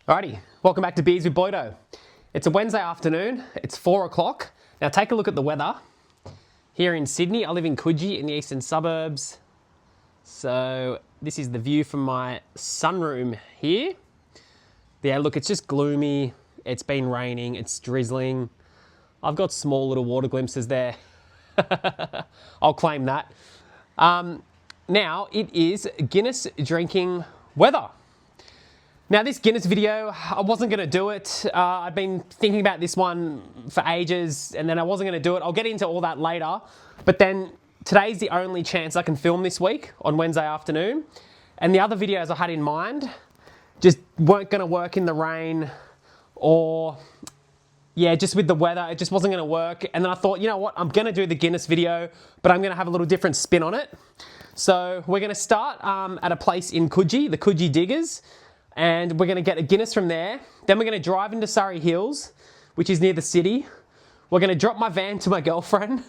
Alrighty, welcome back to Beers with Boydo. It's a Wednesday afternoon, it's 4 o'clock. Now take a look at the weather. Here in Sydney, I live in Coogee in the eastern suburbs. So this is the view from my sunroom here. Yeah, look, it's just gloomy. It's been raining, it's drizzling. I've got small little water glimpses there. I'll claim that. Now it is Guinness drinking weather. Now this Guinness video, I wasn't going to do it. I've been thinking about this one for ages and then I wasn't going to do it. I'll get into all that later. But then today's the only chance I can film this week on Wednesday afternoon. And the other videos I had in mind just weren't going to work in the rain or, yeah, just with the weather, it just wasn't going to work. And then I thought, you know what, I'm going to do the Guinness video, but I'm going to have a little different spin on it. So we're going to start at a place in Coogee, the Coogee Diggers. And we're going to get a Guinness from there. Then we're going to drive into Surrey Hills, which is near the city. We're going to drop my van to my girlfriend.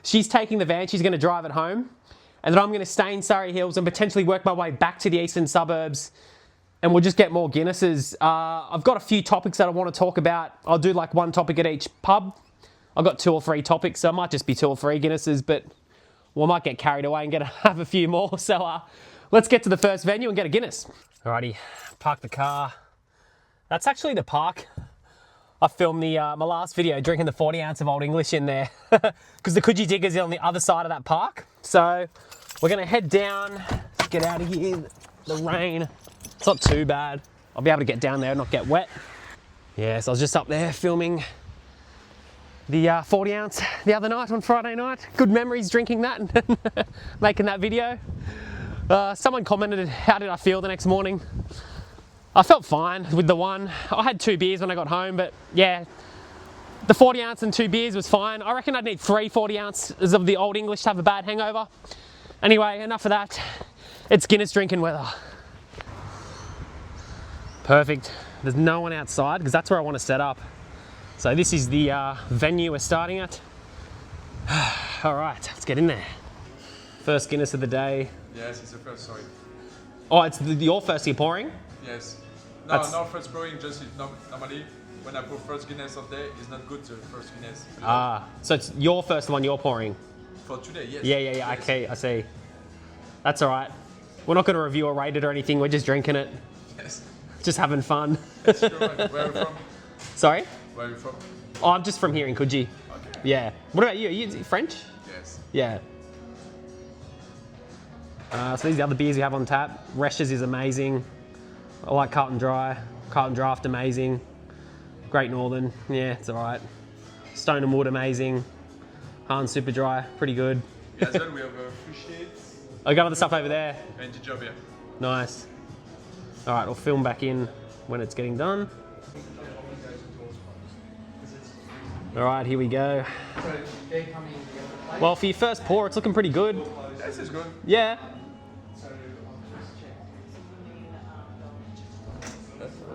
She's taking the van, she's going to drive it home. And then I'm going to stay in Surrey Hills and potentially work my way back to the eastern suburbs. And we'll just get more Guinnesses. I've got a few topics that I want to talk about. I'll do like one topic at each pub. I've got 2 or 3 topics, so it might just be 2 or 3 Guinnesses, but we might get carried away and have a few more. So let's get to the first venue and get a Guinness. Alrighty, park the car. That's actually the park. I filmed my last video drinking the 40 ounce of Old English in there because the Coogee Diggers is on the other side of that park. So we're gonna head down, get out of here, the rain. It's not too bad. I'll be able to get down there and not get wet. Yeah, so I was just up there filming the 40 ounce the other night on Friday night. Good memories drinking that and making that video. Someone commented, how did I feel the next morning? I felt fine with the one. I had 2 beers when I got home, but yeah, the 40 ounce and 2 beers was fine. I reckon I'd need 3 40 ounces of the Old English to have a bad hangover. Anyway, enough of that. It's Guinness drinking weather. Perfect. There's no one outside because that's where I want to set up. So this is the venue we're starting at. All right, let's get in there. First Guinness of the day. Yes, it's the first, sorry. Oh, it's your first you're pouring? Yes. No, not first pouring, just normally when I pour first Guinness of the day, it's not good, the first Guinness. So it's your first one you're pouring? For today, yes. Yeah, Yes. okay, I see. That's all right. We're not going to review or rate it or anything, we're just drinking it. Yes. Just having fun. Yes, sure. Where are you from? Sorry? Where are you from? Oh, I'm just from here in Coogee. Okay. Yeah. What about you? Are you French? Yes. Yeah. So these are the other beers we have on tap. Resch's is amazing. I like Carlton Dry. Carlton Draft, amazing. Great Northern, yeah, it's all right. Stone and Wood, amazing. Hans Super Dry, pretty good. Yeah, as well, we have fish sheets. I got other stuff over there. And the job here. Nice. All right, I'll film back in when it's getting done. All right, here we go. Well, for your first pour, it's looking pretty good. This is good. Yeah.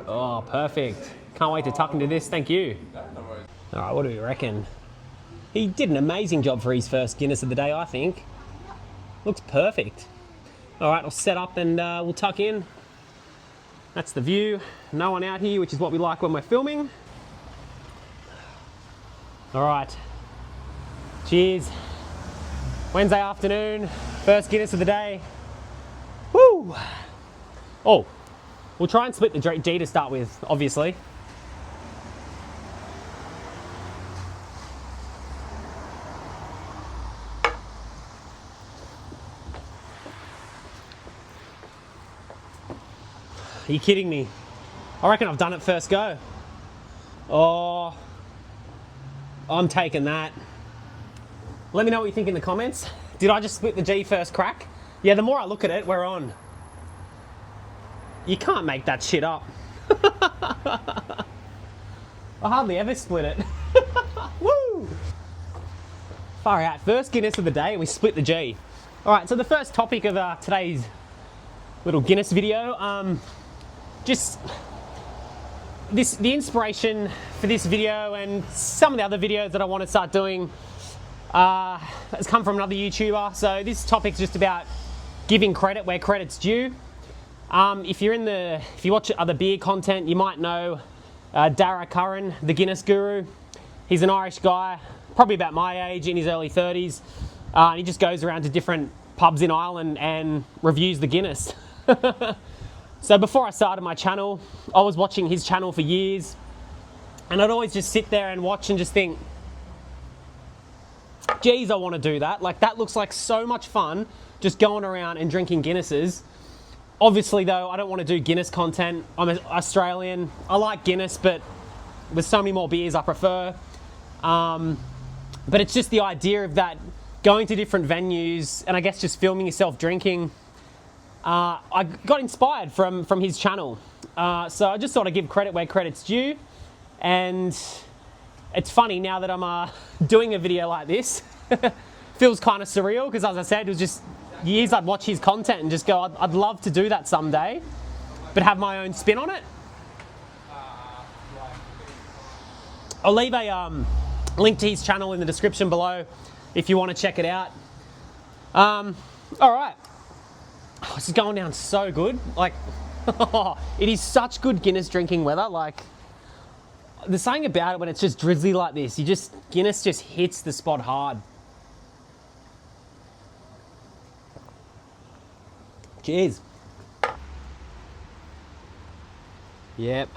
Oh, perfect. Can't wait to tuck into this, thank you. No worries. All right, what do we reckon? He did an amazing job for his first Guinness of the day, I think. Looks perfect. All right, I'll set up and we'll tuck in. That's the view. No one out here, which is what we like when we're filming. All right. Cheers. Wednesday afternoon, first Guinness of the day. Woo! Oh, we'll try and split the G to start with, obviously. Are you kidding me? I reckon I've done it first go. Oh, I'm taking that. Let me know what you think in the comments. Did I just split the G first crack? Yeah, the more I look at it, we're on. You can't make that shit up. I hardly ever split it. Woo! Far out. First Guinness of the day, we split the G. All right, so the first topic of today's little Guinness video, just the inspiration for this video and some of the other videos that I want to start doing has come from another YouTuber. So this topic's just about giving credit where credit's due. If you watch other beer content, you might know Dara Curran, the Guinness guru. He's an Irish guy, probably about my age, in his early 30s. And he just goes around to different pubs in Ireland and reviews the Guinness. So before I started my channel, I was watching his channel for years, and I'd always just sit there and watch and just think, geez, I want to do that. Like, that looks like so much fun, just going around and drinking Guinnesses. Obviously though, I don't want to do Guinness content. I'm an Australian. I like Guinness, but there's so many more beers I prefer. But it's just the idea of that, going to different venues and I guess just filming yourself drinking. I got inspired from his channel. So I just thought I'd give credit where credit's due. And it's funny now that I'm doing a video like this. Feels kind of surreal because, as I said, it was just years I'd watch his content and just go, I'd love to do that someday, but have my own spin on it. I'll leave a link to his channel in the description below if you want to check it out. All right. Oh, this is going down so good. Like, it is such good Guinness drinking weather. Like, there's something about it when it's just drizzly like this. Guinness just hits the spot hard. Cheers. Yep.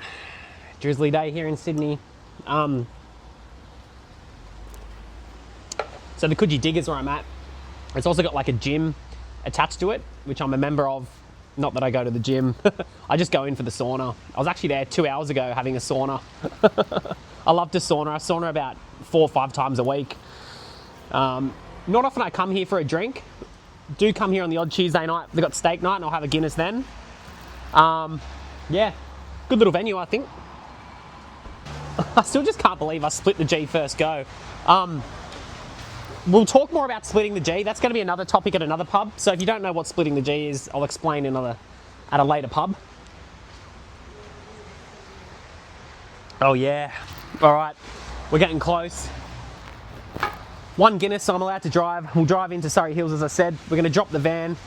Drizzly day here in Sydney. So the Coogee Diggers where I'm at, it's also got like a gym attached to it, which I'm a member of. Not that I go to the gym. I just go in for the sauna. I was actually there 2 hours ago having a sauna. I love to sauna. I sauna about 4 or 5 times a week. Not often I come here for a drink. Do come here on the odd Tuesday night. They've got steak night and I'll have a Guinness then. Yeah, good little venue, I think. I still just can't believe I split the G first go. We'll talk more about splitting the G. That's going to be another topic at another pub. So if you don't know what splitting the G is, I'll explain at a later pub. Oh yeah. All right, we're getting close. 1 Guinness I'm allowed to drive. We'll drive into Surrey Hills, as I said. We're going to drop the van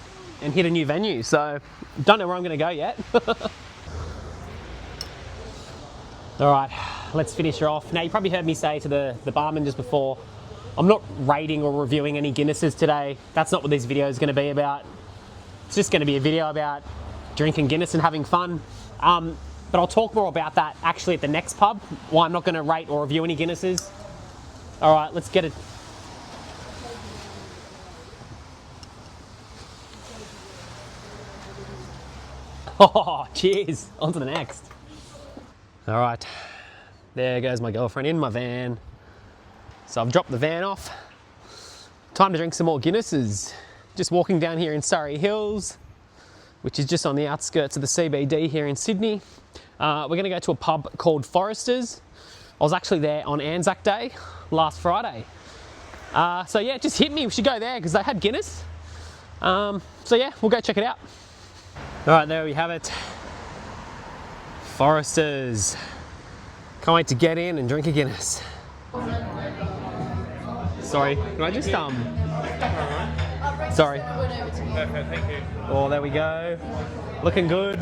and hit a new venue. So don't know where I'm going to go yet. All right, let's finish her off. Now, you probably heard me say to the barman just before, I'm not rating or reviewing any Guinnesses today. That's not what this video is going to be about. It's just going to be a video about drinking Guinness and having fun. But I'll talk more about that actually at the next pub, why I'm not going to rate or review any Guinnesses. All right, let's get it. Oh, cheers. On to the next. All right, there goes my girlfriend in my van. So I've dropped the van off. Time to drink some more Guinnesses. Just walking down here in Surrey Hills, which is just on the outskirts of the CBD here in Sydney. We're gonna go to a pub called Forrester's. I was actually there on Anzac Day last Friday. So yeah, it just hit me, we should go there because they had Guinness. So yeah, we'll go check it out. All right, there we have it. Forrester's. Can't wait to get in and drink a Guinness. Sorry, can I just, sorry. Perfect, thank you. Oh, there we go. Looking good.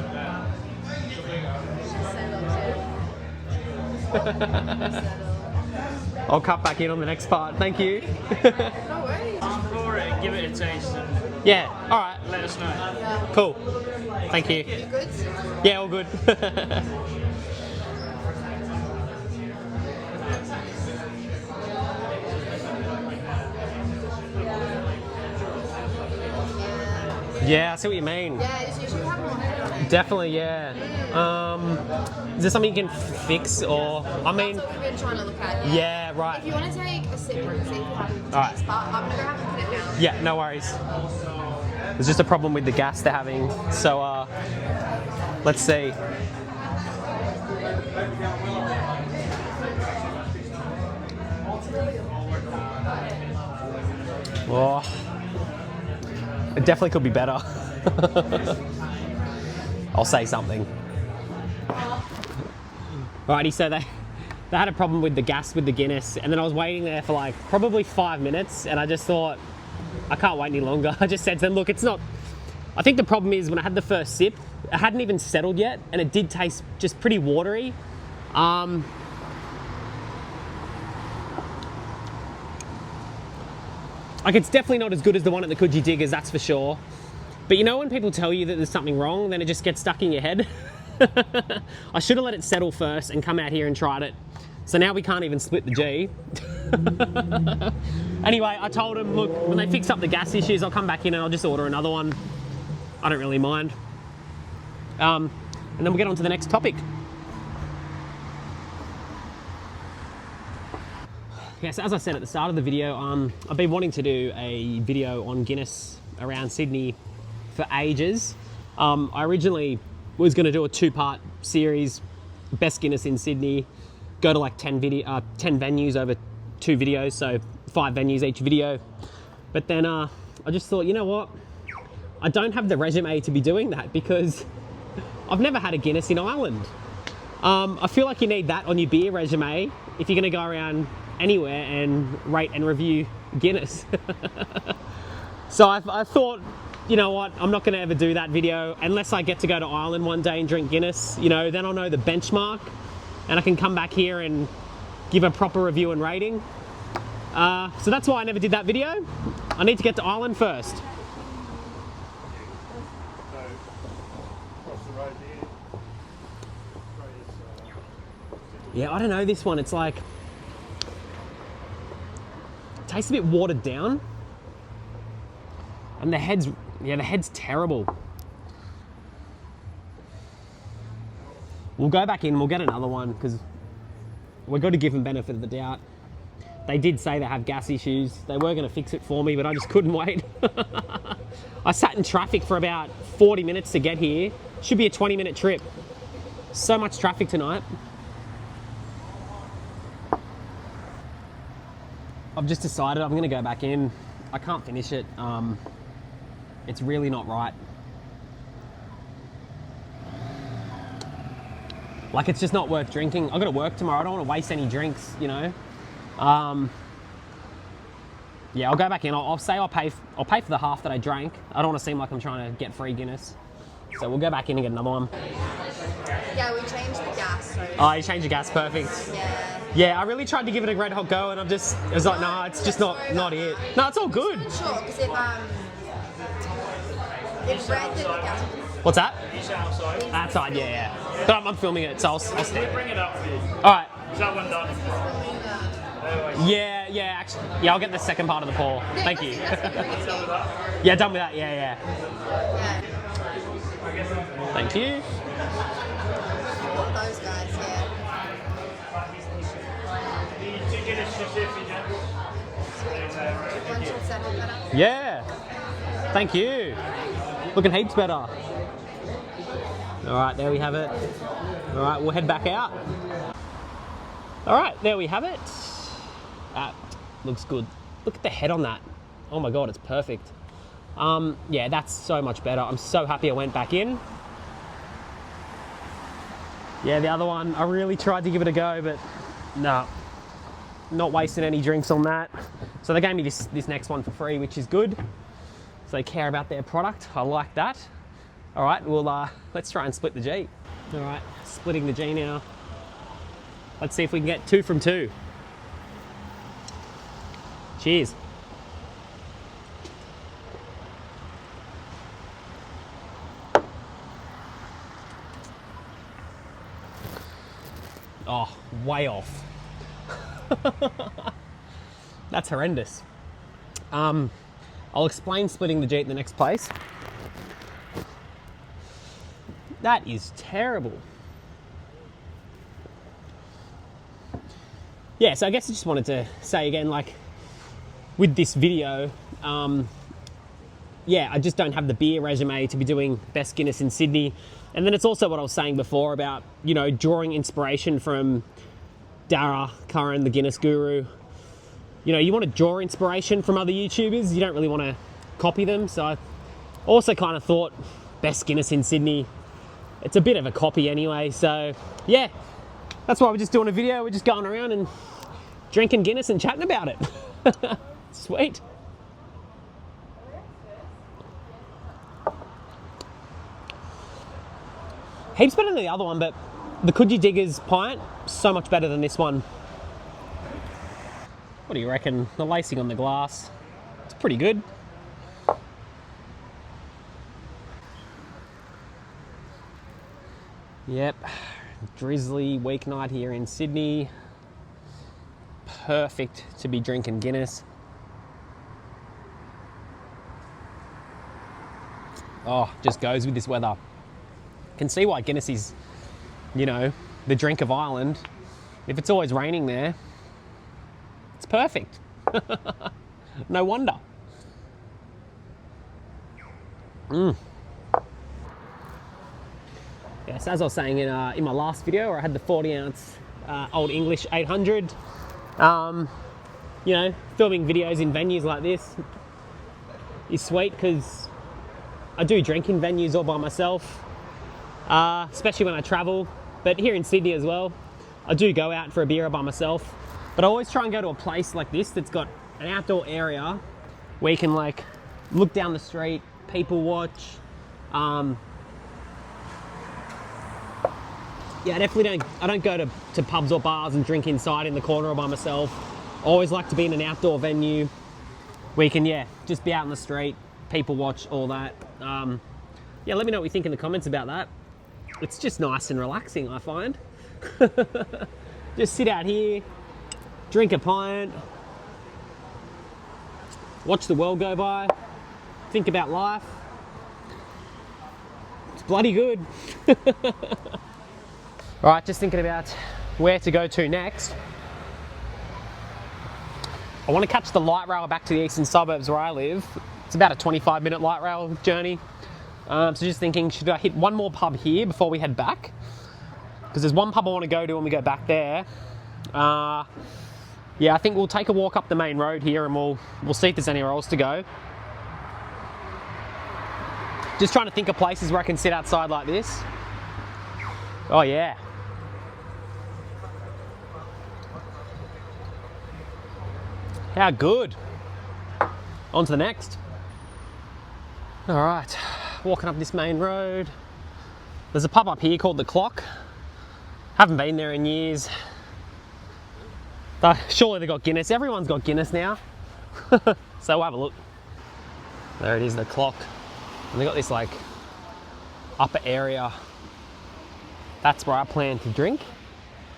I'll cut back in on the next part, thank you. No worries. For it, give it a taste and Yeah, all right, let us know. Yeah. cool. Thank you. You good? Yeah, all good. Yeah, I see what you mean. Yeah, you should have more head on it. Definitely, yeah. Is there something you can fix or, I mean, That's what we've been trying to look at. yeah, right. If you want to take a sip and see if you're happy with the All right. taste, but I'm going to go have to put it now. Yeah, no worries. There's just a problem with the gas they're having, so let's see. Oh, it definitely could be better. I'll say something. Alrighty, so they had a problem with the gas with the Guinness, and then I was waiting there for like probably 5 minutes, and I just thought, I can't wait any longer. I just said to them, look, it's not, I think the problem is when I had the first sip, It hadn't even settled yet, and it did taste just pretty watery. Like, it's definitely not as good as the one at the Coogee Diggers, that's for sure. But you know when people tell you that there's something wrong, then it just gets stuck in your head? I should have let it settle first and come out here and tried it. So now we can't even split the G. Anyway, I told them, look, when they fix up the gas issues, I'll come back in and I'll just order another one. I don't really mind. And then we'll get on to the next topic. Yeah, so as I said at the start of the video, I've been wanting to do a video on Guinness around Sydney for ages. I originally was going to do a 2-part series, best Guinness in Sydney, go to like 10 venues over 2 videos, so 5 venues each video. But then I just thought, you know what? I don't have the resume to be doing that because I've never had a Guinness in Ireland. I feel like you need that on your beer resume if you're going to go around anywhere and rate and review Guinness. So I thought, you know what, I'm not going to ever do that video unless I get to go to Ireland one day and drink Guinness. You know, then I'll know the benchmark and I can come back here and give a proper review and rating. So that's why I never did that video. I need to get to Ireland first. Yeah, I don't know this one. It's like, it tastes a bit watered down. And the head's terrible. We'll go back in, we'll get another one because we've got to give them benefit of the doubt. They did say they have gas issues. They were going to fix it for me, but I just couldn't wait. I sat in traffic for about 40 minutes to get here. Should be a 20-minute trip. So much traffic tonight. I've just decided I'm going to go back in. I can't finish it. It's really not right. Like, it's just not worth drinking. I've got to work tomorrow. I don't want to waste any drinks, you know. Yeah, I'll go back in. I'll say I'll pay for the half that I drank. I don't want to seem like I'm trying to get free Guinness. So we'll go back in and get another one. Yeah, we changed the gas. So Oh, you changed the gas, perfect. yeah. Yeah, I really tried to give it a red hot go, and it was like, nah, it's just not it. No, it's all good. Sure, because if red, then the gas. What's that? You say outside. Outside, yeah. But I'm filming it, so I'll stay. Bring it up for you. All right. Is that one done? Yeah, actually, yeah, I'll get the second part of the pour. Thank you. Yeah, done with that, yeah. Yeah. Thank you. All those guys, yeah. One should settle better. Yeah. Thank you. Looking heaps better. All right, there we have it. All right, we'll head back out. All right, there we have it. That looks good. Look at the head on that. Oh my God, it's perfect. Yeah, that's so much better. I'm so happy I went back in. Yeah, the other one, I really tried to give it a go, but no, not wasting any drinks on that. So they gave me this next one for free, which is good. So they care about their product. I like that. All right, well, let's try and split the G. All right, splitting the G now. Let's see if we can get 2 from 2. Cheers. Oh, way off. That's horrendous. I'll explain splitting the G in the next place. That is terrible. Yeah, so I guess I just wanted to say again, like, with this video, yeah, I just don't have the beer resume to be doing best Guinness in Sydney. And then it's also what I was saying before about, you know, drawing inspiration from Dara, Curran, the Guinness guru. You know, you want to draw inspiration from other YouTubers. You don't really want to copy them. So I also kind of thought best Guinness in Sydney, it's a bit of a copy anyway. So yeah, that's why we're just doing a video. We're just going around and drinking Guinness and chatting about it. Sweet. Heaps better than the other one, but the Coogee Diggers pint, so much better than this one. What do you reckon? The lacing on the glass, it's pretty good. Yep, drizzly weeknight here in Sydney. Perfect to be drinking Guinness. Oh, just goes with this weather. Can see why Guinness is, you know, the drink of Ireland. If it's always raining there, it's perfect. No wonder. Yes, as I was saying in my last video, where I had the 40-ounce Old English 800, you know, filming videos in venues like this is sweet because I do drink in venues all by myself, especially when I travel. But here in Sydney as well, I do go out for a beer by myself. But I always try and go to a place like this that's got an outdoor area where you can like look down the street, people watch. Yeah, I definitely don't go to pubs or bars and drink inside in the corner or by myself. I always like to be in an outdoor venue where you can, yeah, just be out in the street, people watch, all that. Yeah, let me know what you think in the comments about that. It's just nice and relaxing, I find. Just sit out here, drink a pint, watch the world go by, think about life. It's bloody good. All right, just thinking about where to go to next. I want to catch the light rail back to the eastern suburbs where I live. It's about a 25-minute light rail journey. So just thinking, should I hit one more pub here before we head back? Because there's one pub I want to go to when we go back there. Yeah, I think we'll take a walk up the main road here and we'll see if there's anywhere else to go. Just trying to think of places where I can sit outside like this. Oh yeah. How good. On to the next. All right, walking up this main road. There's a pub up here called The Clock. Haven't been there in years. But surely they've got Guinness. Everyone's got Guinness now. So we'll have a look. There it is, The Clock. And they've got this like upper area. That's where I plan to drink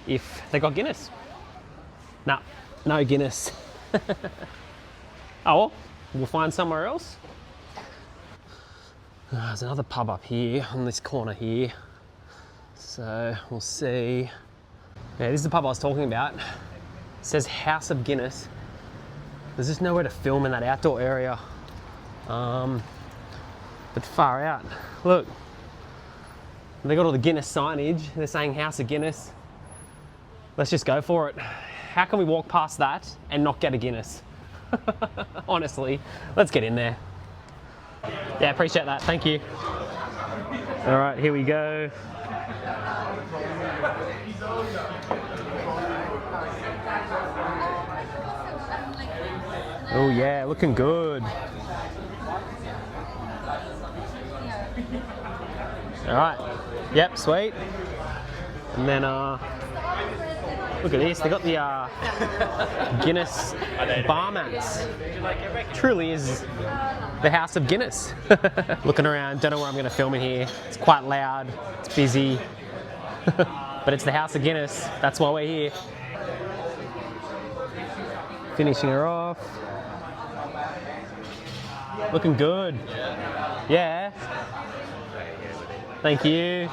if they got Guinness. Nah, no Guinness. Oh well, we'll find somewhere else. There's another pub up here on this corner here. So we'll see. Yeah, this is the pub I was talking about. It says House of Guinness. There's just nowhere to film in that outdoor area. But far out. Look, they got all the Guinness signage. They're saying House of Guinness. Let's just go for it. How can we walk past that and not get a Guinness? Honestly, let's get in there. Yeah, appreciate that. Thank you. All right, here we go. Oh yeah, looking good. All right. Yep, sweet. And then look at this. They got the Guinness bar mats. Truly is the House of Guinness. Looking around, don't know where I'm going to film in here. It's quite loud. It's busy. But it's the House of Guinness. That's why we're here. Finishing her off. Looking good. Yeah. Thank you.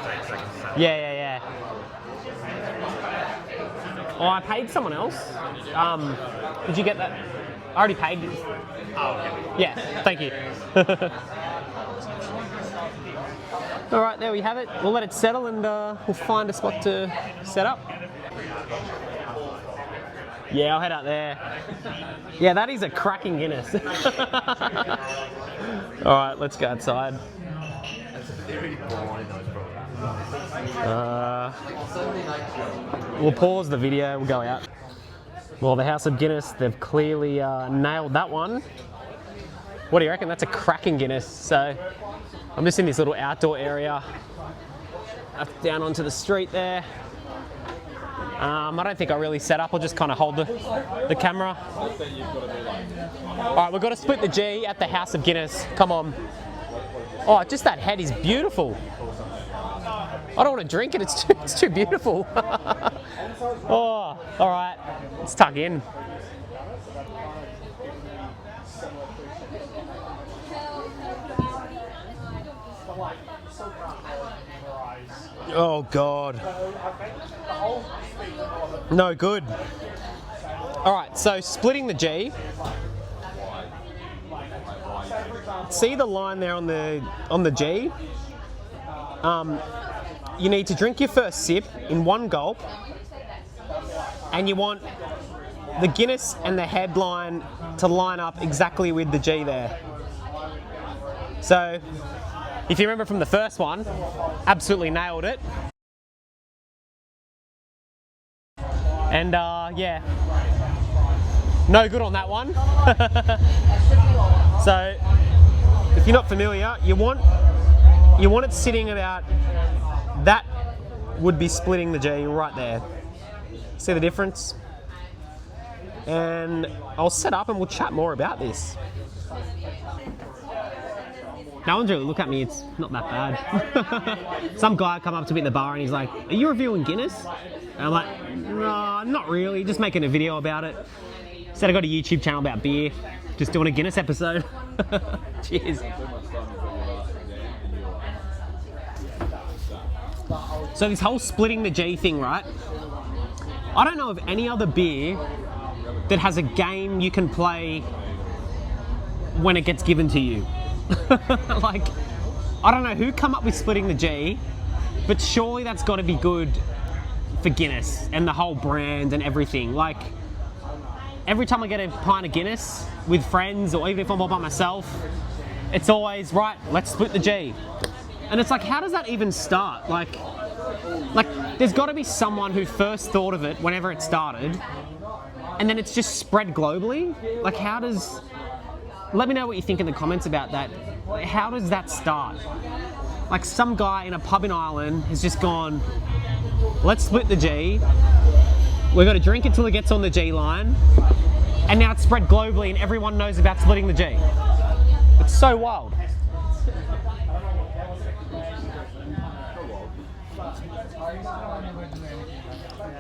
Yeah. Oh, I paid someone else. Did you get that? I already paid. Oh, okay. Yeah, thank you. All right, there we have it. We'll let it settle and we'll find a spot to set up. Yeah, I'll head out there. Yeah, that is a cracking Guinness. All right, let's go outside. We'll pause the video, we'll go out. Well, the House of Guinness, they've clearly nailed that one. What do you reckon? That's a cracking Guinness. So I'm just in this little outdoor area. down onto the street there. I don't think I really set up. I'll just kind of hold the camera. All right, we've got to split the G at the House of Guinness. Come on. Oh, just that head is beautiful. I don't want to drink it. It's too beautiful. Oh, all right. Let's tuck in. Oh God. No good. All right, so splitting the G. See the line there on the G? You need to drink your first sip in one gulp, and you want the Guinness and the headline to line up exactly with the G there. So, if you remember from the first one, absolutely nailed it. And yeah, no good on that one. So, if you're not familiar, you want it sitting about, that would be splitting the G right there. See the difference? And I'll set up and we'll chat more about this. No one's really look at me, it's not that bad. Some guy come up to me at the bar and he's like, "Are you reviewing Guinness?" And I'm like, "No, not really, just making a video about it." Said I got a YouTube channel about beer, just doing a Guinness episode. Cheers. So this whole splitting the G thing, right? I don't know of any other beer that has a game you can play when it gets given to you. Like, I don't know who come up with splitting the G, but surely that's got to be good for Guinness and the whole brand and everything. Like, every time I get a pint of Guinness with friends, or even if I'm all by myself, it's always, right, let's split the G. And it's like, how does that even start? Like there's got to be someone who first thought of it whenever it started, and then it's just spread globally. Like, how does... Let me know what you think in the comments about that. How does that start? Like, some guy in a pub in Ireland has just gone, let's split the G. We've got to drink it till it gets on the G line. And now it's spread globally and everyone knows about splitting the G. It's so wild.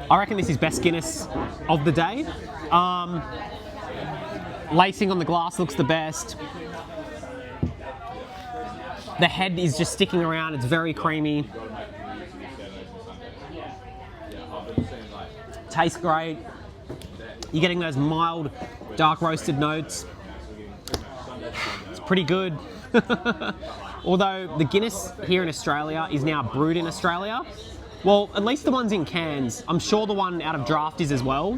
I reckon this is best Guinness of the day. Lacing on the glass looks the best. The head is just sticking around, it's very creamy. Tastes great. You're getting those mild, dark roasted notes. It's pretty good. Although the Guinness here in Australia is now brewed in Australia. Well, at least the ones in cans. I'm sure the one out of draft is as well.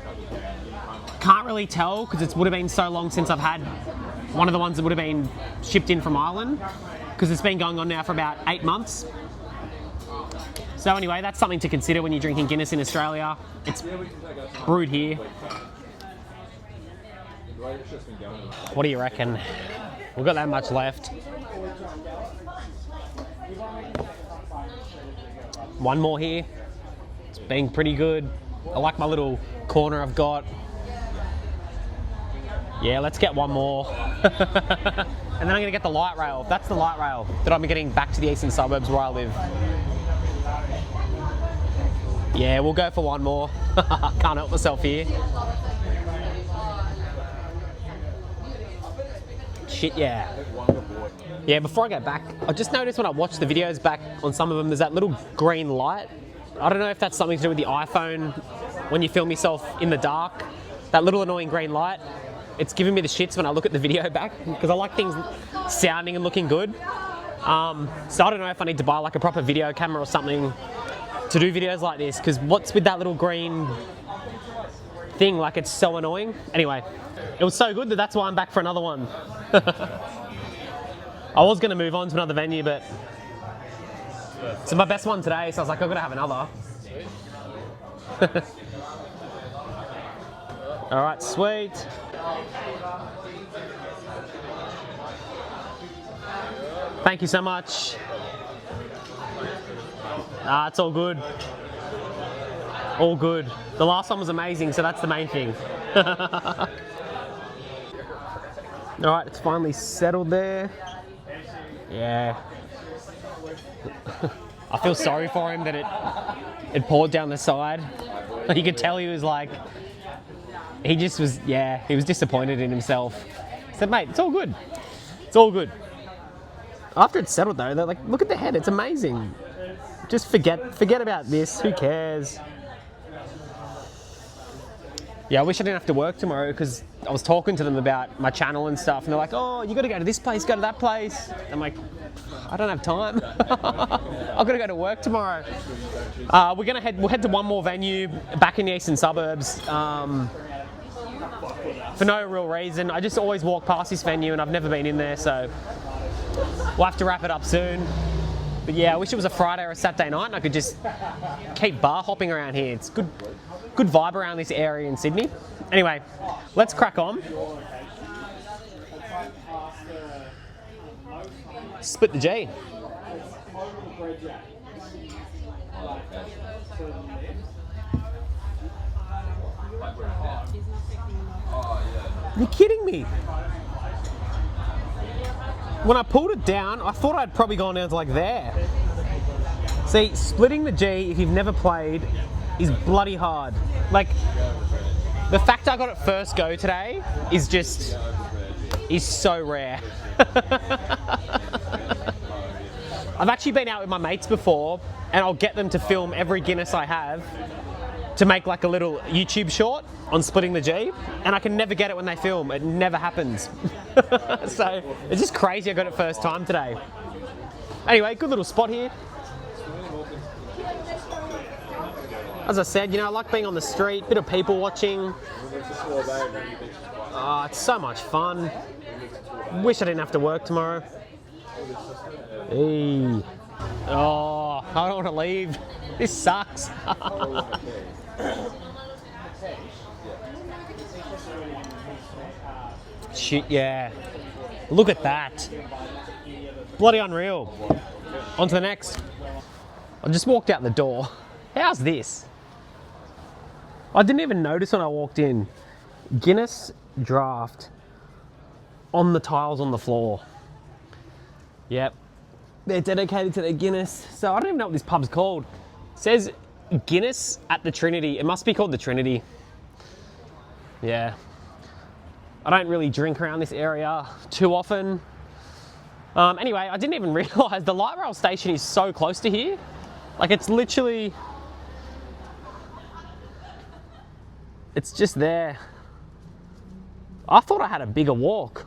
Can't really tell because it would have been so long since I've had one of the ones that would have been shipped in from Ireland, because it's been going on now for about 8 months. So anyway, that's something to consider when you're drinking Guinness in Australia. It's brewed here. What do you reckon? We've got that much left. One more here. It's been pretty good. I like my little corner I've got. Yeah, let's get one more. And then I'm going to get the light rail. That's the light rail that I'm getting back to the eastern suburbs where I live. Yeah, we'll go for one more. Can't help myself here. Shit, yeah. Yeah, before I get back, I just noticed when I watch the videos back on some of them, there's that little green light. I don't know if that's something to do with the iPhone when you film yourself in the dark. That little annoying green light. It's giving me the shits when I look at the video back, because I like things sounding and looking good. So I don't know if I need to buy like a proper video camera or something to do videos like this, because what's with that little green thing? Like, it's so annoying. Anyway, it was so good that that's why I'm back for another one. I was going to move on to another venue, but it's my best one today, so I was like, I've got to have another. All right, sweet. Thank you so much. Ah, it's all good. All good. The last one was amazing, so that's the main thing. All right, it's finally settled there. Yeah. I feel sorry for him that it poured down the side. You could tell he was like, he just was, yeah, he was disappointed in himself. I said, mate, it's all good. It's all good. After it's settled though, they're like, look at the head, it's amazing. Just forget about this, who cares? Yeah, I wish I didn't have to work tomorrow because I was talking to them about my channel and stuff, and they're like, oh, you got to go to this place, go to that place. I'm like, I don't have time. I've got to go to work tomorrow. We'll head to one more venue back in the eastern suburbs for no real reason. I just always walk past this venue and I've never been in there, so we'll have to wrap it up soon. But yeah, I wish it was a Friday or a Saturday night and I could just keep bar hopping around here. It's good vibe around this area in Sydney. Anyway, let's crack on. Split the G. You're kidding me. When I pulled it down, I thought I'd probably gone down to like there. See, splitting the G, if you've never played, is bloody hard. Like, the fact I got it first go today is so rare. I've actually been out with my mates before and I'll get them to film every Guinness I have to make like a little YouTube short on splitting the G, and I can never get it when they film. It never happens. So it's just crazy I got it first time today. Anyway, good little spot here. As I said, you know, I like being on the street, bit of people watching. Oh, it's so much fun. Wish I didn't have to work tomorrow. Hey. Oh, I don't want to leave. This sucks. Shit, yeah. Look at that. Bloody unreal. On to the next. I just walked out the door. How's this? I didn't even notice when I walked in. Guinness draft on the tiles on the floor. Yep. They're dedicated to their Guinness. So I don't even know what this pub's called. It says Guinness at the Trinity. It must be called the Trinity. Yeah. I don't really drink around this area too often. Anyway, I didn't even realise the light rail station is so close to here. Like, it's literally... It's just there. I thought I had a bigger walk.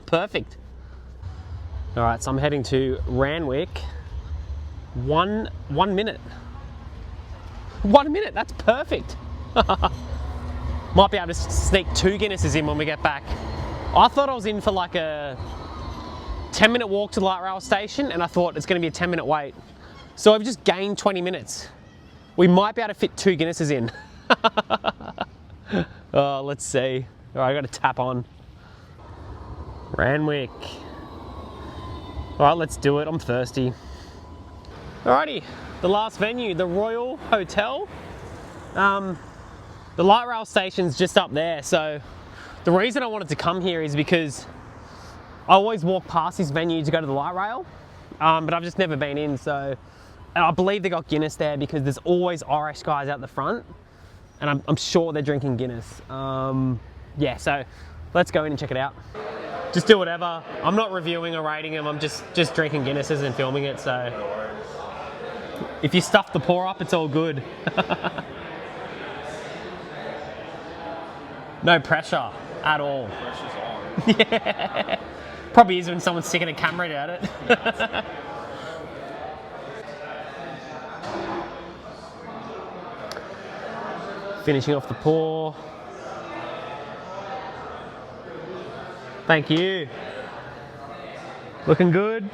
Perfect. All right, so I'm heading to Randwick. One minute. 1 minute, that's perfect. Might be able to sneak 2 Guinnesses in when we get back. I thought I was in for like a 10-minute walk to the light rail station, and I thought it's going to be a 10-minute wait. So I've just gained 20 minutes. We might be able to fit 2 Guinnesses in. Oh, let's see. All right, I got to tap on. Randwick. All right, let's do it. I'm thirsty. Alrighty, the last venue, the Royal Hotel. The light rail station's just up there, so the reason I wanted to come here is because I always walk past this venue to go to the light rail, but I've just never been in, so I believe they got Guinness there because there's always Irish guys out the front, and I'm sure they're drinking Guinness. Yeah, so let's go in and check it out. Just do whatever. I'm not reviewing or rating them, I'm just drinking Guinnesses and filming it, so if you stuff the pour up, it's all good. No pressure at all. Pressure's on. Yeah. Probably is when someone's sticking a camera at it. Finishing off the pour. Thank you. Looking good.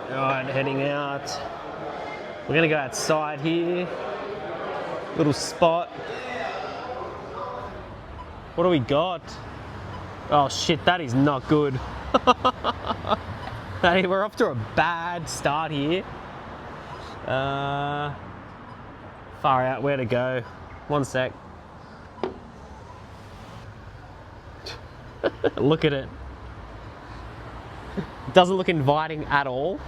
Alright, heading out. We're gonna go outside here. Little spot. What do we got? Oh shit, that is not good. Hey, we're off to a bad start here. Far out, where to go? One sec. Look at it. It doesn't look inviting at all.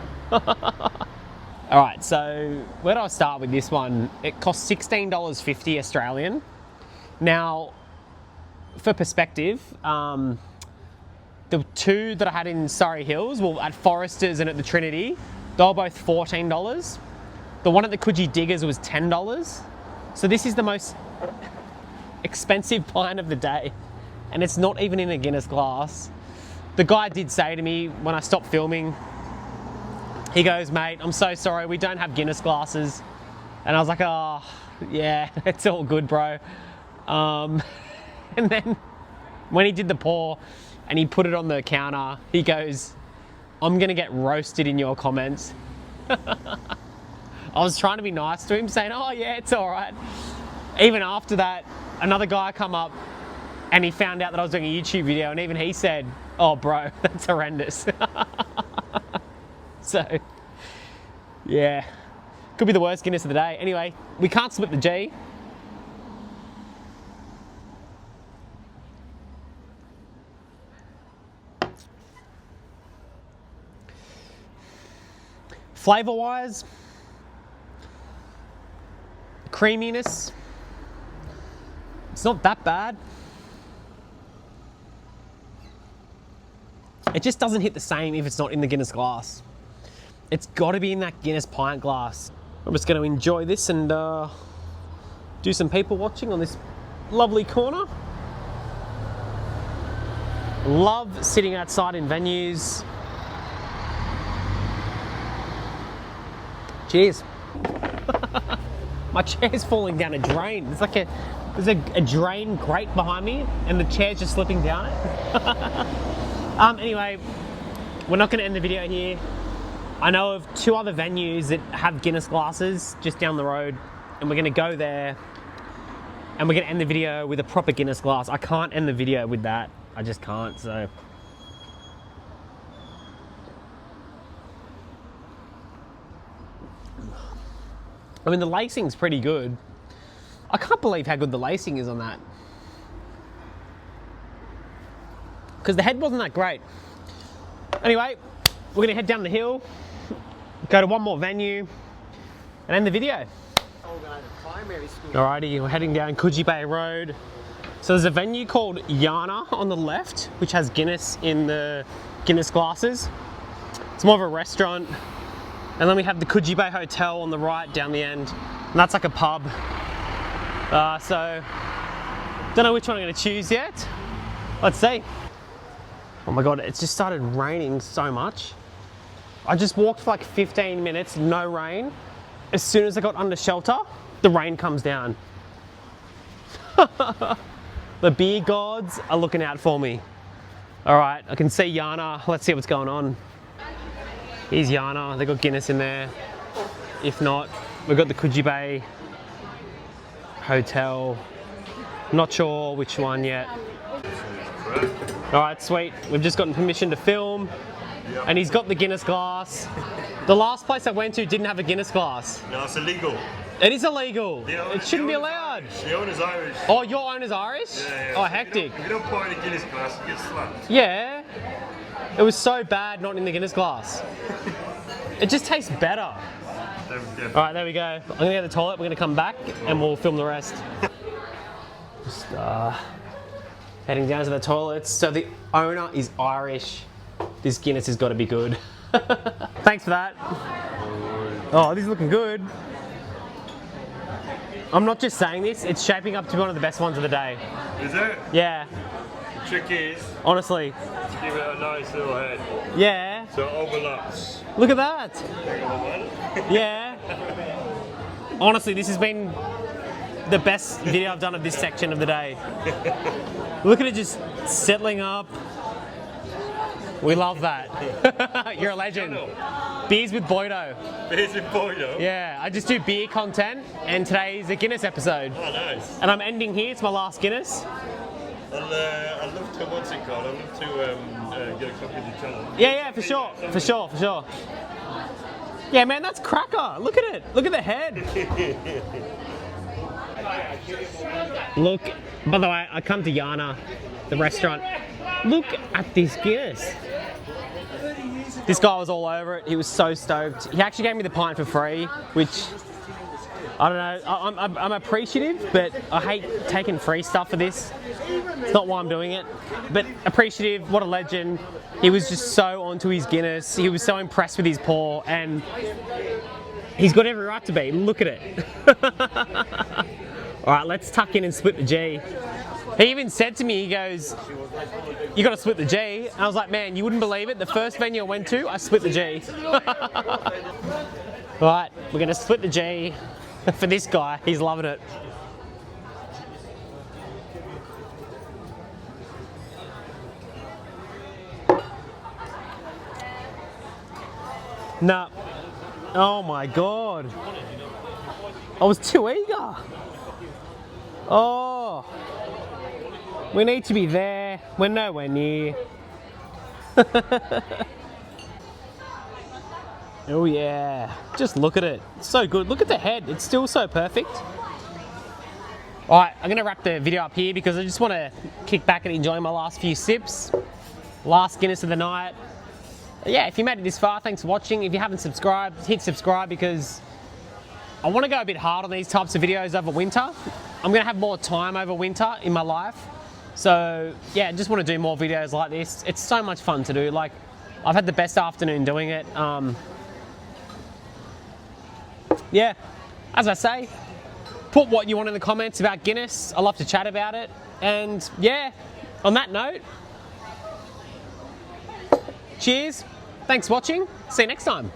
Alright, so where do I start with this one? It costs $16.50 Australian. Now, for perspective, the two that I had in Surrey Hills, well, at Foresters and at the Trinity, they were both $14. The one at the Coogee Diggers was $10. So this is the most expensive pint of the day. And it's not even in a Guinness glass. The guy did say to me when I stopped filming, he goes, mate, I'm so sorry, we don't have Guinness glasses. And I was like, oh, yeah, it's all good, bro. And then when he did the pour and he put it on the counter, he goes, I'm gonna get roasted in your comments. I was trying to be nice to him, saying, oh yeah, it's all right. Even after that, another guy come up and he found out that I was doing a YouTube video, and even he said, oh bro, that's horrendous. So, yeah, could be the worst Guinness of the day. Anyway, we can't split the G. Flavour-wise, creaminess, it's not that bad. It just doesn't hit the same if it's not in the Guinness glass. It's got to be in that Guinness pint glass. I'm just going to enjoy this and do some people watching on this lovely corner. Love sitting outside in venues. Cheers. My chair's falling down a drain. There's a drain grate behind me and the chair's just slipping down it. Anyway, we're not going to end the video here. I know of 2 other venues that have Guinness glasses just down the road, and we're going to go there and we're going to end the video with a proper Guinness glass. I can't end the video with that. I just can't, so. I mean, the lacing's pretty good. I can't believe how good the lacing is on that. Because the head wasn't that great. Anyway, we're gonna head down the hill, go to one more venue, and end the video. Alrighty, we're heading down Coogee Bay Road. So there's a venue called Jana on the left, which has Guinness in the Guinness glasses. It's more of a restaurant. And then we have the Coogee Bay Hotel on the right down the end. And that's like a pub. So, don't know which one I'm gonna choose yet. Let's see. Oh my God, it's just started raining so much. I just walked for like 15 minutes, no rain. As soon as I got under shelter, the rain comes down. The beer gods are looking out for me. All right, I can see Jana. Let's see what's going on. Here's Jana, they've got Guinness in there. If not, we've got the Coogee Bay Hotel. Not sure which one yet. All right, sweet. We've just gotten permission to film, and he's got the Guinness glass. The last place I went to didn't have a Guinness glass. No, it's illegal. It is illegal. It shouldn't be allowed. The owner's Irish. Oh, your owner's Irish? Yeah. Oh, hectic. If you don't pour in a Guinness glass, you get slapped. Yeah. It was so bad not in the Guinness glass. It just tastes better. All right, there we go. I'm gonna go to the toilet, we're gonna come back and we'll film the rest. Just heading down to the toilets. So the owner is Irish. This Guinness has got to be good. Thanks for that. Oh, this is looking good. I'm not just saying this, it's shaping up to be one of the best ones of the day. Is it? Yeah. The trick is, honestly. to give it a nice little head. Yeah. So it overlaps. Look at that. Yeah. Honestly, this has been the best video I've done of this section of the day. Look at it just settling up. We love that. You're a legend. Beers with Boydo. Beers with Boydo? Yeah, I just do beer content, and today's a Guinness episode. Oh, nice. And I'm ending here, it's my last Guinness. I'd love to, what's it called? I'd love to get a copy of the channel. Yeah, for sure. Yeah, man, that's cracker. Look at it. Look at the head. Look, by the way, I come to Jana, the restaurant. Look at this Guinness. This guy was all over it. He was so stoked. He actually gave me the pint for free, which, I don't know, I'm appreciative, but I hate taking free stuff for this. It's not why I'm doing it, but appreciative, what a legend. He was just so onto his Guinness. He was so impressed with his pour, and he's got every right to be. Look at it. All right, let's tuck in and split the G. He even said to me, he goes, you got to split the G. And I was like, man, you wouldn't believe it. The first venue I went to, I split the G. Right, we're going to split the G for this guy. He's loving it. No. Oh my God. I was too eager. Oh. We need to be there. We're nowhere near. Oh yeah. Just look at it. It's so good. Look at the head. It's still so perfect. Alright, I'm going to wrap the video up here because I just want to kick back and enjoy my last few sips. Last Guinness of the night. Yeah, if you made it this far, thanks for watching. If you haven't subscribed, hit subscribe because I want to go a bit hard on these types of videos over winter. I'm going to have more time over winter in my life. So yeah, just want to do more videos like this. It's so much fun to do. Like, I've had the best afternoon doing it. Yeah, as I say, put what you want in the comments about Guinness. I love to chat about it. And yeah, on that note, cheers. Thanks for watching. See you next time.